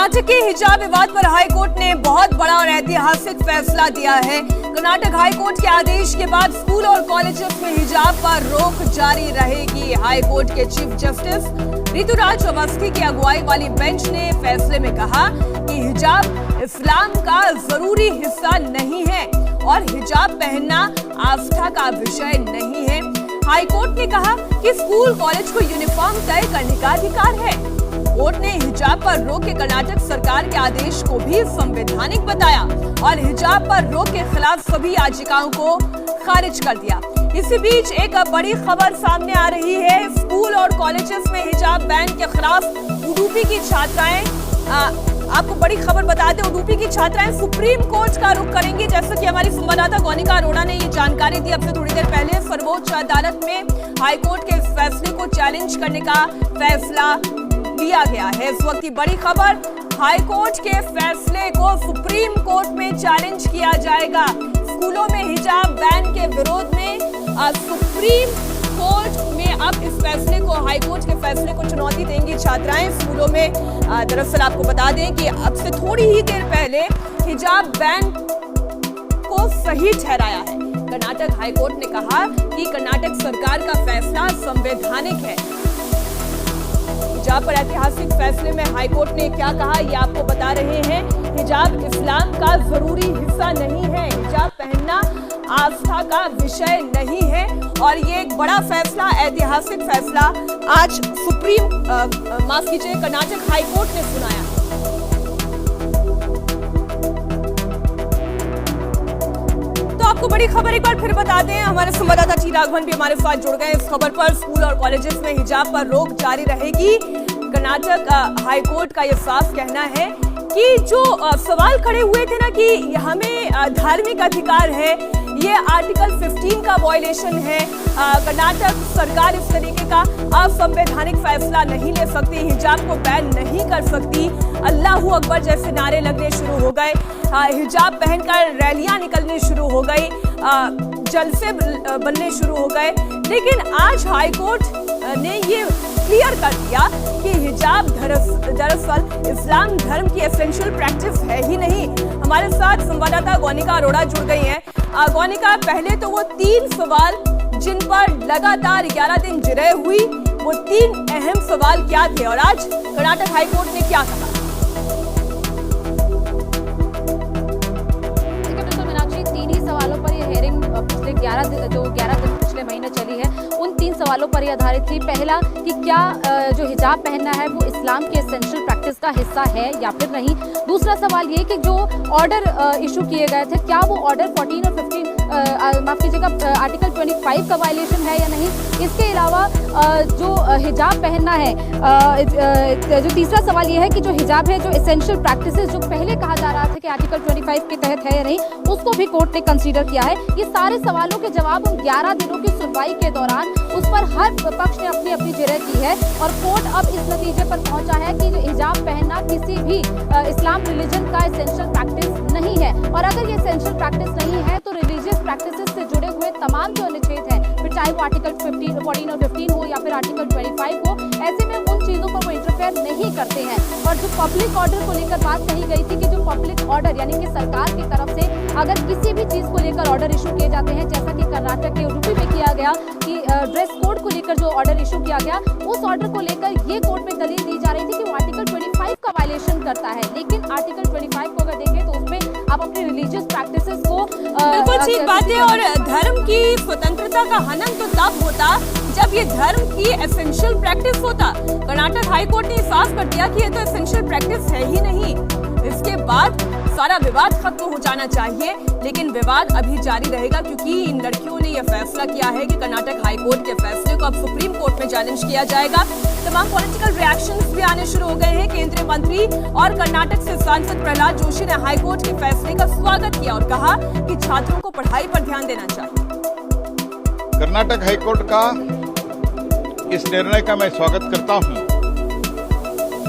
कर्नाटक के हिजाब विवाद पर हाईकोर्ट ने बहुत बड़ा और ऐतिहासिक फैसला दिया है। कर्नाटक हाईकोर्ट के आदेश के बाद स्कूल और कॉलेजेस में हिजाब पर रोक जारी रहेगी। हाईकोर्ट के चीफ जस्टिस ऋतुराज अवस्थी की अगुवाई वाली बेंच ने फैसले में कहा कि हिजाब इस्लाम का जरूरी हिस्सा नहीं है और हिजाब पहनना आस्था का विषय नहीं है। हाईकोर्ट ने कहा कि स्कूल कॉलेज को यूनिफॉर्म तय करने का अधिकार है। कोर्ट ने हिजाब पर रोक के कर्नाटक सरकार के आदेश को भी संवैधानिक बताया और हिजाब पर रोक के खिलाफ सभी याचिकाओं को खारिज कर दिया। इसी बीच एक बड़ी खबर सामने आ रही है। स्कूल और कॉलेजेस में हिजाब बैन के खिलाफ उडुपी की छात्राएं, आपको बड़ी खबर बता दें, उडुपी की छात्राएं सुप्रीम कोर्ट का रुख करेंगी। जैसा कि हमारी संवाददाता गौनिका अरोड़ा ने ये जानकारी दी अब से थोड़ी देर पहले। सर्वोच्च अदालत में हाईकोर्ट के इस फैसले को चैलेंज करने का फैसला लिया गया है। इस वक्त की बड़ी खबर, हाईकोर्ट के फैसले को सुप्रीम कोर्ट में चैलेंज किया जाएगा। स्कूलों में हिजाब बैन के विरोध में सुप्रीम कोर्ट में अब इस फैसले को, हाईकोर्ट के फैसले को चुनौती देंगी छात्राएं स्कूलों में। दरअसल आपको बता दें कि अब से थोड़ी ही देर पहले हिजाब बैन को सही ठहराया है। कर्नाटक हाईकोर्ट ने कहा कि कर्नाटक सरकार का फैसला संवैधानिक है। हिजाब पर ऐतिहासिक फैसले में हाईकोर्ट ने क्या कहा ये आपको बता रहे हैं। हिजाब इस्लाम का जरूरी हिस्सा नहीं है, हिजाब पहनना आस्था का विषय नहीं है और ये एक बड़ा फैसला, ऐतिहासिक फैसला आज कर्नाटक हाईकोर्ट ने सुनाया। तो आपको बड़ी खबर एक बार फिर बता दें, हमारे संवाददाता टी राघवन भी हमारे साथ जुड़ गए इस खबर पर। स्कूल और कॉलेजेस में हिजाब पर रोक जारी रहेगी। कर्नाटक हाईकोर्ट का यह साफ कहना है कि जो सवाल खड़े हुए थे ना कि हमें धार्मिक अधिकार है, ये आर्टिकल 15 का वायलेशन है। कर्नाटक सरकार इस तरीके का असंवैधानिक फैसला नहीं ले सकती, हिजाब को बैन नहीं कर सकती। अल्लाहू अकबर जैसे नारे लगने शुरू हो गए, हिजाब पहनकर रैलियां निकलनी शुरू हो गई, जलसे बनने शुरू हो गए। लेकिन आज हाईकोर्ट ने ये क्लियर कर दिया कि हिजाब दरअसल इस्लाम धर्म की एसेंशियल प्रैक्टिस है ही नहीं। हमारे साथ संवाददाता गौनिका अरोड़ा जुड़ गई हैं। गौनिका, पहले तो वो 3 सवाल जिन पर लगातार 11 दिन जिरह हुई, वो 3 अहम सवाल क्या थे और आज कर्नाटक हाईकोर्ट ने क्या कहा? पिछले 11 दिन पिछले महीने चली है, उन 3 सवालों पर यह आधारित थी। पहला कि क्या जो हिजाब पहनना है वो इस्लाम के एसेंशियल प्रैक्टिस का हिस्सा है या फिर नहीं। दूसरा सवाल ये कि जो ऑर्डर इशू किए गए थे, क्या वो ऑर्डर 14 और 15 माफ कीजिएगा आर्टिकल 25 का वायलेशन है या नहीं। इसके अलावा जो हिजाब पहनना है, जो तीसरा सवाल ये है कि जो हिजाब है, जो एसेंशियल प्रैक्टिसेस जो पहले कहा जा रहा था कि आर्टिकल 25 के तहत है या नहीं, उसको भी कोर्ट ने कंसीडर किया है। ये सारे सवालों के जवाब उन 11 दिनों की सुनवाई के दौरान उस पर हर पक्ष ने अपनी अपनी जिरह की है और कोर्ट अब इस नतीजे पर पहुंचा है कि जो हिजाब पहनना किसी भी इस्लाम रिलीजन का एसेंशियल प्रैक्टिस नहीं है। और अगर ये एसेंशियल प्रैक्टिस नहीं है तो रिलीजियस प्रैक्टिसेस से जुड़े हुए तमाम जो अनुच्छेद हैं, फिर चाहे वो आर्टिकल 14 और 15 हो या फिर आर्टिकल 25 हो, ऐसे में उन चीजों पर वो इंटरफेयर नहीं करते हैं। और जो पब्लिक ऑर्डर को लेकर बात कही गई थी कि जो पब्लिक ऑर्डर यानी कि सरकार की तरफ से अगर किसी भी चीज को लेकर ऑर्डर इशू किए जाते हैं, जैसा कि कर्नाटक के उडुपी में किया गया कि ड्रेस कोड को लेकर जो ऑर्डर इशू किया गया, उस ऑर्डर को लेकर ये कोर्ट में दलील दी जा रही थी कि वो आर्टिकल 25 का वायलेशन करता है। लेकिन आर्टिकल 25 को अगर देखें तो उसमें आप अपनी रिलीजियस प्रैक्टिसेस को बिल्कुल ठीक बात है। और धर्म की स्वतंत्रता का हनन तो तब होता जब ये धर्म की एसेंशियल प्रैक्टिस होता। कर्नाटक हाईकोर्ट ने साफ कर दिया कि ये तो एसेंशियल प्रैक्टिस है ही नहीं। इसके बाद सारा विवाद खत्म हो जाना चाहिए, लेकिन विवाद अभी जारी रहेगा क्योंकि इन लड़कियों ने यह फैसला किया है कि कर्नाटक हाईकोर्ट के फैसले को अब सुप्रीम कोर्ट में चैलेंज किया जाएगा। तमाम पॉलिटिकल रिएक्शंस भी आने शुरू हो गए हैं। केंद्रीय मंत्री और कर्नाटक से सांसद प्रहलाद जोशी ने हाईकोर्ट के फैसले का स्वागत किया और कहा कि छात्रों को पढ़ाई पर ध्यान देना चाहिए। कर्नाटक हाईकोर्ट का इस निर्णय का मैं स्वागत करता हूं।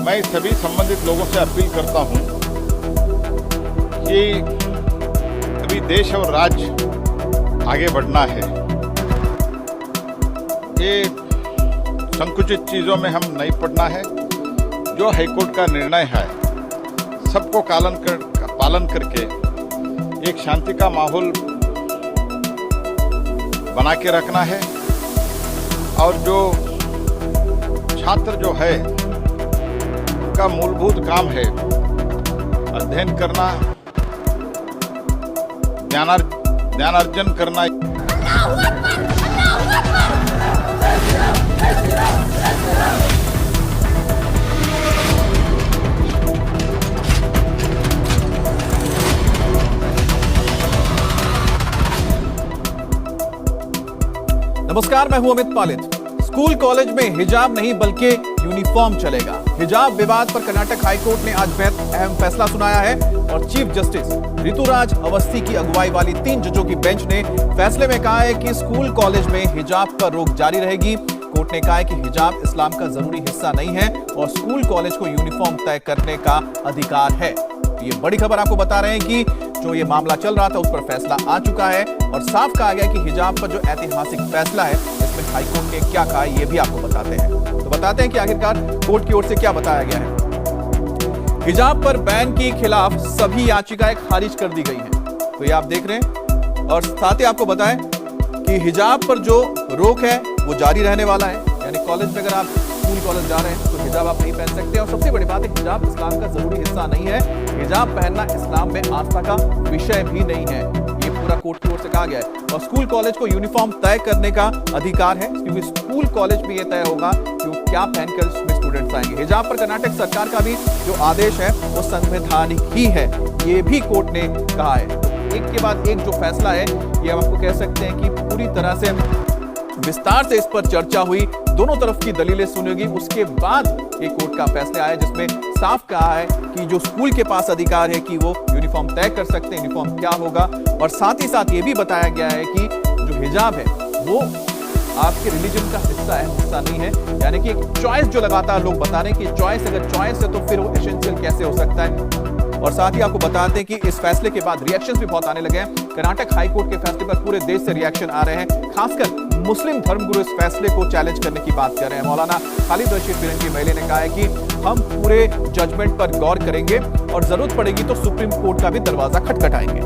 मैं सभी संबंधित लोगों से अपील करता हूं कि अभी देश और राज्य आगे बढ़ना है। ये संकुचित चीजों में हम नहीं पड़ना है। जो हाईकोर्ट का निर्णय है सबको पालन करके एक शांति का माहौल बना के रखना है। और जो छात्र जो है उनका मूलभूत काम है अध्ययन करना, ज्ञानार्जन करना। नमस्कार, मैं हूं अमित पालित। स्कूल कॉलेज में हिजाब नहीं बल्कि यूनिफॉर्म चलेगा। हिजाब विवाद पर कर्नाटक हाईकोर्ट ने आज बेहद अहम फैसला सुनाया है और चीफ जस्टिस ऋतुराज अवस्थी की अगुवाई वाली 3 जजों की बेंच ने फैसले में कहा है कि स्कूल कॉलेज में हिजाब पर रोक जारी रहेगी। कोर्ट ने कहा है कि हिजाब इस्लाम का जरूरी हिस्सा नहीं है और स्कूल कॉलेज को यूनिफॉर्म तय करने का अधिकार है। ये बड़ी खबर आपको बता रहे हैं कि जो ये मामला चल रहा था उस पर फैसला आ चुका है और साफ कहा गया कि हिजाब पर जो ऐतिहासिक फैसला है इसमें हाईकोर्ट ने क्या कहा ये भी आपको बताते हैं। तो बताते हैं कि आखिरकार कोर्ट की ओर से क्या बताया गया है। हिजाब पर बैन के खिलाफ सभी याचिकाएं खारिज कर दी गई हैं। तो ये आप देख रहे हैं और साथ ही आपको बताएं कि हिजाब पर जो रोक है वो जारी रहने वाला है। यानी कॉलेज में अगर आप स्कूल कॉलेज जा रहे हैं तो हिजाब आप नहीं पहन सकते। और सबसे बड़ी बात है, हिजाब इस्लाम का जरूरी हिस्सा नहीं है। हिजाब पहनना इस्लाम में आस्था का विषय भी नहीं है। ये पूरा कोर्ट की ओर से कहा गया है। और स्कूल कॉलेज को यूनिफॉर्म तय करने का अधिकार है क्योंकि स्कूल कॉलेज में यह तय होगा कि वो क्या पहनकर इसमें स्टूडेंट्स आएंगे। हिजाब पर कर्नाटक सरकार का भी जो आदेश है वो संवैधानिक ही है, ये भी कोर्ट ने कहा है। एक के बाद एक जो फैसला है ये हम आपको कह सकते हैं कि पूरी तरह से विस्तार से इस पर चर्चा हुई, दोनों तरफ की दलीलें सुनेगी, उसके बाद एक कोर्ट का फैसला आया जिसमें साफ कहा है कि जो स्कूल के पास अधिकार है कि वो यूनिफॉर्म तय कर सकते हैं, यूनिफॉर्म क्या होगा। और साथ ही साथ ये भी बताया गया है कि जो हिजाब है वो आपके रिलीजन का हिस्सा है, हिस्सा नहीं है। यानी कि एक चॉइस जो लगातार लोग बता रहे हैं कि चॉइस अगर चॉइस है तो फिर वो एसेंशियल कैसे हो सकता है। और साथ ही आपको बताते हैं कि इस फैसले के बाद रिएक्शंस भी बहुत आने लगे हैं। कर्नाटक हाईकोर्ट के फैसले पर पूरे देश से रिएक्शन आ रहे हैं, खासकर मुस्लिम धर्मगुरु इस फैसले को चैलेंज करने की बात कर रहे हैं। मौलाना खालिद रशीद फिरंगी महली ने कहा है कि हम पूरे जजमेंट पर गौर करेंगे और जरूरत पड़ेगी तो सुप्रीम कोर्ट का भी दरवाजा खटखटाएंगे।